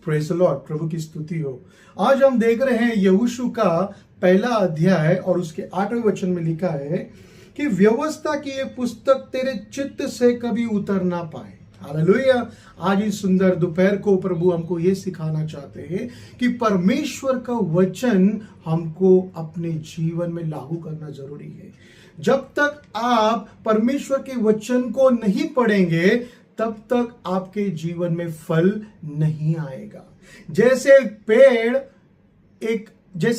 Praise the Lord, प्रभु की स्तुति हो। आज हम देख रहे हैं यहोशू का पहला अध्याय और उसके 8वें वचन में लिखा है कि व्यवस्था की ये पुस्तक तेरे चित्त से कभी उतर ना पाए। हालेलुया। आज इस सुंदर दोपहर को प्रभु हमको ये सिखाना चाहते हैं कि परमेश्वर का वचन हमको अपने जीवन में लागू करना जरूरी है। जब तक आप परमेश्वर के वचन को नहीं पढ़ेंगे तब तक आपके जीवन में फल नहीं आएगा। जैसे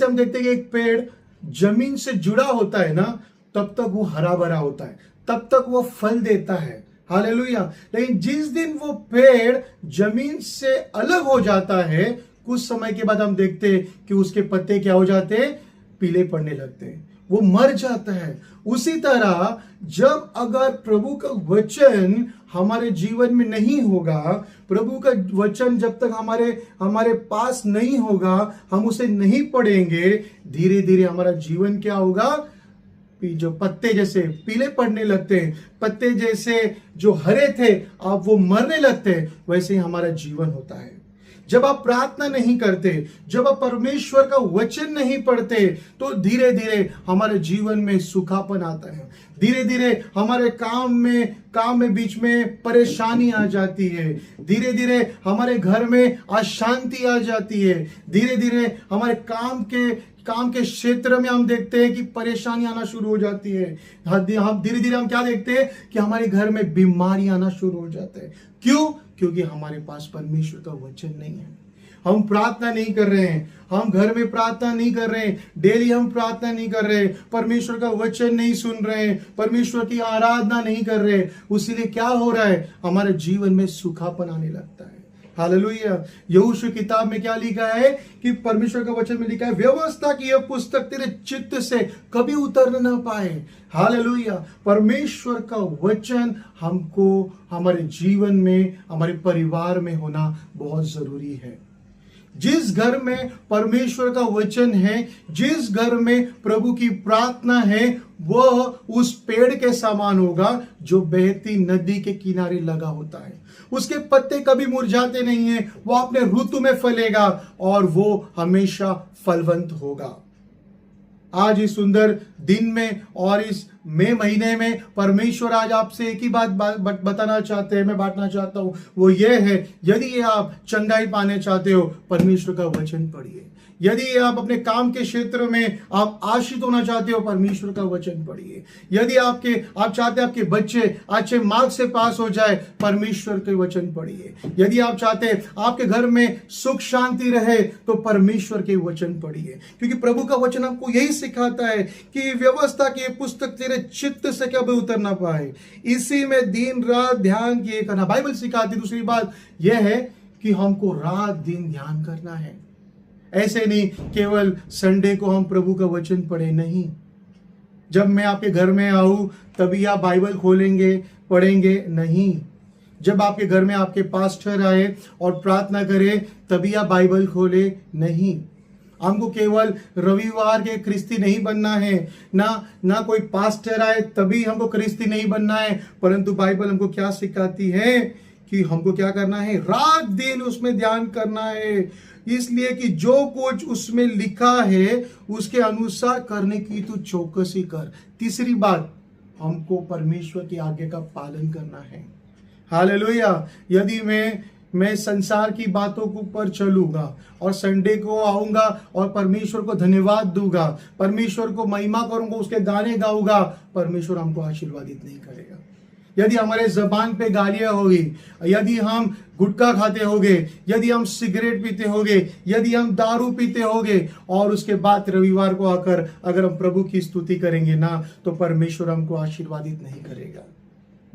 हम देखते हैं कि एक पेड़ जमीन से जुड़ा होता है ना, तब तक वो हरा भरा होता है, तब तक वो फल देता है। हालेलुया। लेकिन जिस दिन वो पेड़ जमीन से अलग हो जाता है, कुछ समय के बाद हम देखते हैं कि उसके पत्ते क्या हो जाते हैं, पीले पड़ने लगते हैं, वो मर जाता है। उसी तरह जब अगर प्रभु का वचन हमारे जीवन में नहीं होगा, प्रभु का वचन जब तक हमारे पास नहीं होगा, हम उसे नहीं पढ़ेंगे, धीरे धीरे हमारा जीवन क्या होगा, जो पत्ते जैसे पीले पड़ने लगते हैं, पत्ते जैसे जो हरे थे अब वो मरने लगते हैं, वैसे ही हमारा जीवन होता है। जब आप प्रार्थना नहीं करते, जब आप परमेश्वर का वचन नहीं पढ़ते, तो धीरे धीरे हमारे जीवन में सूखापन आता है, धीरे धीरे हमारे काम में बीच में परेशानी आ जाती है, धीरे धीरे हमारे घर में अशांति आ जाती है, धीरे धीरे हमारे काम के क्षेत्र में हम देखते हैं कि परेशानी आना शुरू हो जाती है। हम धीरे धीरे हम क्या देखते हैं कि हमारे घर में बीमारी आना शुरू हो जाता है। क्यों? क्योंकि हमारे पास परमेश्वर का वचन नहीं है। हम प्रार्थना नहीं कर रहे हैं, हम घर में प्रार्थना नहीं कर रहे हैं, डेली हम प्रार्थना नहीं कर रहे, परमेश्वर का वचन नहीं सुन रहे, परमेश्वर की आराधना नहीं कर रहे। उसीलिए क्या हो रहा है, हमारे जीवन में सूखापन आने लगता है। हालेलुया। यहोशू किताब में क्या लिखा है कि परमेश्वर का वचन में लिखा है, व्यवस्था की यह पुस्तक तेरे चित्त से कभी उतर ना पाए। हालेलुया। परमेश्वर का वचन हमको हमारे जीवन में, हमारे परिवार में होना बहुत जरूरी है। जिस घर में परमेश्वर का वचन है, जिस घर में प्रभु की प्रार्थना है, वह उस पेड़ के समान होगा जो बहती नदी के किनारे लगा होता है। उसके पत्ते कभी मुरझाते नहीं हैं, वो अपने ऋतु में फलेगा और वो हमेशा फलवंत होगा। आज इस सुंदर दिन में और इस मई महीने में परमेश्वर आज आपसे एक ही बात बताना चाहते हैं, मैं बांटना चाहता हूं, वो ये है, यदि आप चंगाई पाने चाहते हो, परमेश्वर का वचन पढ़िए। यदि आप अपने काम के क्षेत्र में आप आशीष होना चाहते हो, परमेश्वर का वचन पढ़िए। यदि आप चाहते हैं आपके बच्चे अच्छे मार्क्स से पास हो जाए, परमेश्वर के वचन पढ़िए। यदि आप चाहते हैं आपके घर में सुख शांति रहे, तो परमेश्वर के वचन पढ़िए। क्योंकि प्रभु का वचन आपको यही सिखाता है कि व्यवस्था की पुस्तक तेरे चित्त से कभी उतर ना पाए, इसी में दिन रात ध्यान किए करना। बाइबल सिखाती दूसरी बात यह है कि हमको रात दिन ध्यान करना है। ऐसे नहीं केवल संडे को हम प्रभु का वचन पढ़े, नहीं। जब मैं आपके घर में आऊं तभी आप बाइबल खोलेंगे, पढ़ेंगे, नहीं। जब आपके घर में आपके पास्टर आए और प्रार्थना करे तभी आप बाइबल खोले, नहीं। हमको केवल रविवार के क्रिस्ती नहीं बनना है, ना कोई पास्टर आए तभी हमको क्रिस्ती नहीं बनना है, परंतु बाइबल हमको क्या सिखाती है कि हमको क्या करना है, रात दिन उसमें ध्यान करना है। इसलिए कि जो कुछ उसमें लिखा है उसके अनुसार करने की तू चौकसी कर। तीसरी बात, हमको परमेश्वर की आज्ञा का पालन करना है। हालेलुया। यदि मैं संसार की बातों के ऊपर चलूंगा और संडे को आऊंगा और परमेश्वर को धन्यवाद दूंगा, परमेश्वर को महिमा करूंगा, उसके गाने गाऊंगा, परमेश्वर हमको आशीर्वादित नहीं करेगा। यदि हमारे जबान पे गालियां होगी, यदि हम गुटखा खाते होंगे, यदि हम सिगरेट पीते होंगे, यदि हम दारू पीते होंगे और उसके बाद रविवार को आकर अगर हम प्रभु की स्तुति करेंगे ना, तो परमेश्वर हमको आशीर्वादित नहीं करेगा।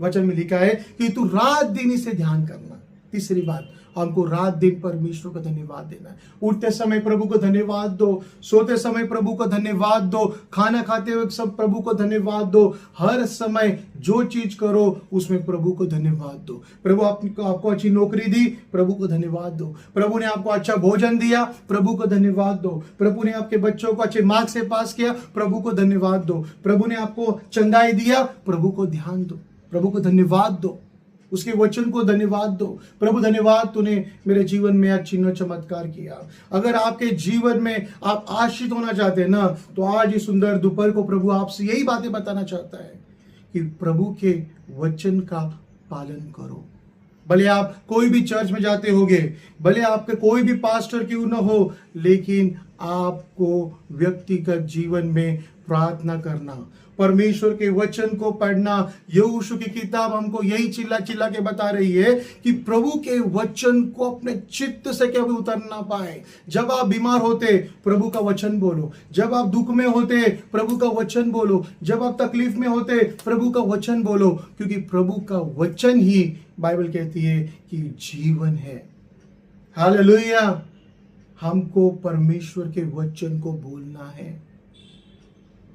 वचन में लिखा है कि तू रात दिन इसे ध्यान करना। तीसरी बात, हमको रात दिन परमेश्वर को धन्यवाद देना है। उठते समय प्रभु को धन्यवाद दो, सोते समय प्रभु को धन्यवाद दो, खाना खाते हुए सब प्रभु को धन्यवाद दो। हर समय जो चीज करो उसमें प्रभु को धन्यवाद दो। प्रभु आपको अच्छी नौकरी दी, प्रभु को धन्यवाद दो। प्रभु ने आपको अच्छा भोजन दिया, प्रभु को धन्यवाद दो। प्रभु ने आपके बच्चों को अच्छे मार्क्स से पास किया, प्रभु को धन्यवाद दो। प्रभु ने आपको चंगाई दिया, प्रभु को ध्यान दो, प्रभु को धन्यवाद दो। उसके वचन को धन्यवाद दो। प्रभु धन्यवाद, तूने मेरे जीवन में आज चिन्ह चमत्कार किया। अगर आपके जीवन में आप आशीष होना चाहते हैं ना, तो आज इस सुंदर दोपहर को प्रभु आपसे यही बातें बताना चाहता है कि प्रभु के वचन का पालन करो। भले आप कोई भी चर्च में जाते होगे, भले आपके कोई भी पास्टर क्यों न हो, लेकिन आपको व्यक्तिगत जीवन में प्रार्थना करना, परमेश्वर के वचन को पढ़ना। यहोशू की किताब हमको यही चिल्ला चिल्ला के बता रही है कि प्रभु के वचन को अपने चित्त से कभी उतर ना पाए। जब आप बीमार होते, प्रभु का वचन बोलो। जब आप दुख में होते, प्रभु का वचन बोलो। जब आप तकलीफ में होते, प्रभु का वचन बोलो, क्योंकि प्रभु का वचन ही बाइबल कहती है कि जीवन है। हालेलुया। हमको परमेश्वर के वचन को बोलना है।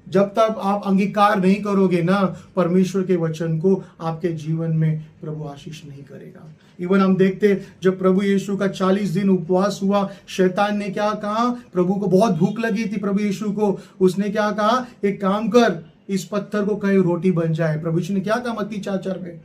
जब तक आप अंगीकार नहीं करोगे ना परमेश्वर के वचन को, आपके जीवन में प्रभु आशीष नहीं करेगा। इवन हम देखते, जब प्रभु यीशु का 40 दिन उपवास हुआ, शैतान ने क्या कहा? प्रभु को बहुत भूख लगी थी, प्रभु यीशु को। उसने क्या कहा? एक काम कर, इस पत्थर को कहीं रोटी बन जाए। प्रभु यीशु ने क्या कहा मत्ती 4:4 में?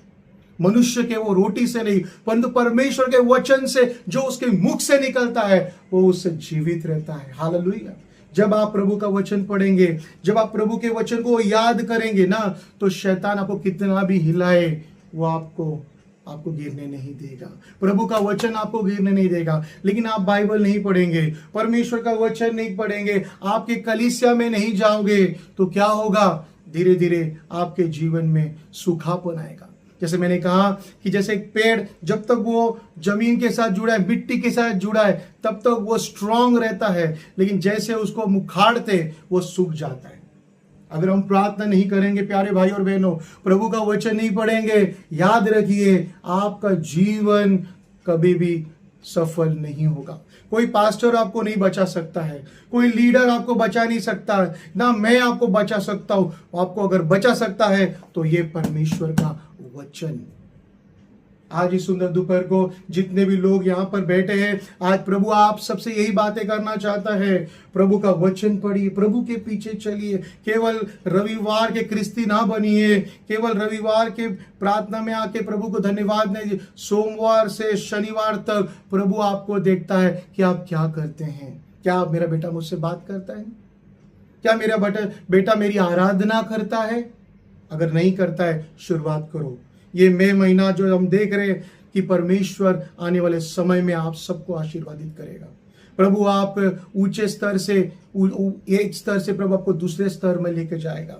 मनुष्य के वो रोटी से नहीं, परंतु परमेश्वर के वचन से जो उसके मुख से निकलता है, वो उससे जीवित रहता है। हालेलुया। जब आप प्रभु का वचन पढ़ेंगे, जब आप प्रभु के वचन को याद करेंगे ना, तो शैतान आपको कितना भी हिलाए, वो आपको गिरने नहीं देगा। प्रभु का वचन आपको गिरने नहीं देगा। लेकिन आप बाइबल नहीं पढ़ेंगे, परमेश्वर का वचन नहीं पढ़ेंगे, आपके कलीसिया में नहीं जाओगे, तो क्या होगा? धीरे धीरे आपके जीवन में सूखापन आएगा। जैसे मैंने कहा कि जैसे एक पेड़ जब तक वो जमीन के साथ जुड़ा है, मिट्टी के साथ जुड़ा है, तब तक वो स्ट्रांग रहता है, लेकिन जैसे उसको मुखाड़ते वो सूख जाता है। अगर हम प्रार्थना नहीं करेंगे प्यारे भाई और बहनों, प्रभु का वचन नहीं पढ़ेंगे, याद रखिए आपका जीवन कभी भी सफल नहीं होगा। कोई पास्टर आपको नहीं बचा सकता है, कोई लीडर आपको बचा नहीं सकता है, ना मैं आपको बचा सकता हूं। आपको अगर बचा सकता है तो ये परमेश्वर का वचन। आज इस सुंदर दोपहर को जितने भी लोग यहाँ पर बैठे हैं, आज प्रभु आप सबसे यही बातें करना चाहता है। प्रभु का वचन पढ़िए, प्रभु के पीछे चलिए। केवल रविवार के क्रिस्ती ना बनिए, केवल रविवार के प्रार्थना में आके प्रभु को धन्यवाद नहीं। सोमवार से शनिवार तक प्रभु आपको देखता है कि आप क्या करते हैं। क्या मेरा बेटा मुझसे बात करता है? क्या मेरा बेटा मेरी आराधना करता है? अगर नहीं करता है, शुरुआत करो। ये मई महीना जो हम देख रहे हैं कि परमेश्वर आने वाले समय में आप सबको आशीर्वादित करेगा। प्रभु आप ऊंचे स्तर से, एक स्तर से प्रभु आपको दूसरे स्तर में लेके जाएगा।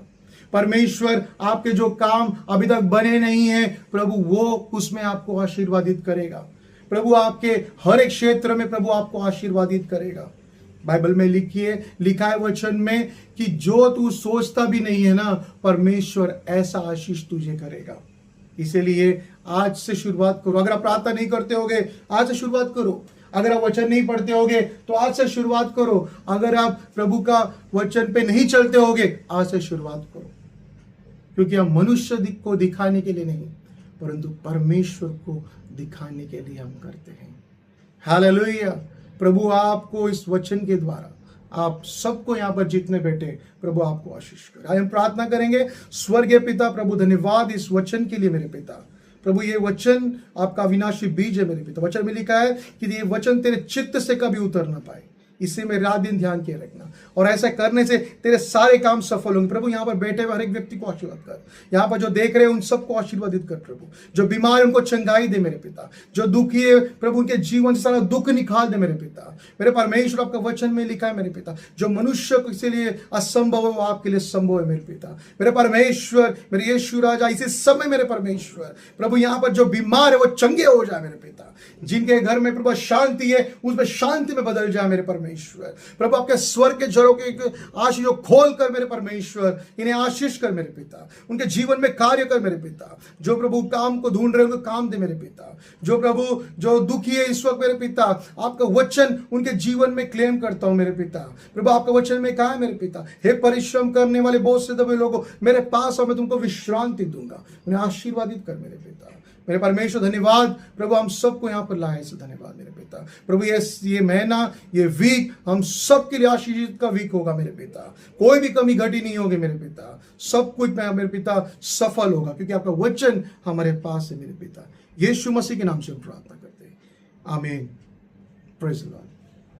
परमेश्वर आपके जो काम अभी तक बने नहीं हैं, प्रभु वो उसमें आपको आशीर्वादित करेगा। प्रभु आपके हर एक क्षेत्र में प्रभु आपको आशीर्वादित करेगा। बाइबल में लिखा है वचन में कि जो तू सोचता भी नहीं है ना, परमेश्वर ऐसा आशीष तुझे करेगा। इसीलिए आज से शुरुआत करो। अगर आप प्रार्थना नहीं करते होगे, आज से शुरुआत करो। अगर आप वचन नहीं पढ़ते होगे, तो आज से शुरुआत करो। अगर आप प्रभु का वचन पे नहीं चलते होगे, आज से शुरुआत करो। क्योंकि हम मनुष्य को दिखाने के लिए नहीं, परंतु परमेश्वर को दिखाने के लिए हम करते हैं। हालेलुया। प्रभु आपको इस वचन के द्वारा, आप सबको यहाँ पर जितने बैठे, प्रभु आपको आशीष करे। आज हम प्रार्थना करेंगे। स्वर्गीय पिता, प्रभु धन्यवाद इस वचन के लिए मेरे पिता। प्रभु ये वचन आपका अविनाशी बीज है मेरे पिता। वचन में लिखा है कि ये वचन तेरे चित्त से कभी उतर ना पाए। इसे में रात दिन ध्यान किए रखना, और ऐसा करने से तेरे सारे काम सफल होंगे। प्रभु यहाँ पर बैठे हुए हर एक व्यक्ति को आशीर्वाद कर। यहाँ पर जो देख रहे हैं उन सबको आशीर्वादित कर। प्रभु जो बीमार है उनको चंगाई दे मेरे पिता। जो दुखी है प्रभु उनके जीवन से सारा दुख निकाल दे मेरे पिता। मेरे परमेश्वर आपका वचन में लिखा है मेरे पिता, जो मनुष्य के लिए असंभव है वो आपके लिए संभव है मेरे पिता। मेरे परमेश्वर, मेरे यीशु राजा, इसी समय मेरे परमेश्वर प्रभु यहाँ पर जो बीमार है वो चंगे हो जाए मेरे पिता। जिनके घर में प्रभु शांति है उसमें शांति में बदल जाए मेरे परमेश्वर। प्रभु आपके स्वर्ग के झरों के आशीष खोल कर मेरे परमेश्वर इन्हें आशीष कर मेरे पिता। उनके जीवन में कार्य कर मेरे पिता। जो प्रभु काम को ढूंढ रहे हैं उनको काम दे मेरे पिता। जो प्रभु जो दुखी है इस वक्त मेरे पिता, आपका वचन उनके जीवन में क्लेम करता हूं मेरे पिता। प्रभु आपके वचन में कहा है मेरे पिता, हे परिश्रम करने वाले बहुत से दबे लोगों मेरे पास और मैं तुमको विश्रांति दूंगा। उन्हें आशीर्वादित कर मेरे पिता। मेरे परमेश्वर धन्यवाद प्रभु, हम सबको यहाँ पर लाए से धन्यवाद मेरे पिता। प्रभु ये महीना, ये वीक हम सबके लिए आशीषित का वीक होगा मेरे पिता। कोई भी कमी घटी नहीं होगी मेरे पिता। सब कुछ मेरे पिता सफल होगा, क्योंकि आपका वचन हमारे पास है मेरे पिता। यीशु मसीह के नाम से हम प्रार्थना करते हैं, आमीन। Praise the Lord.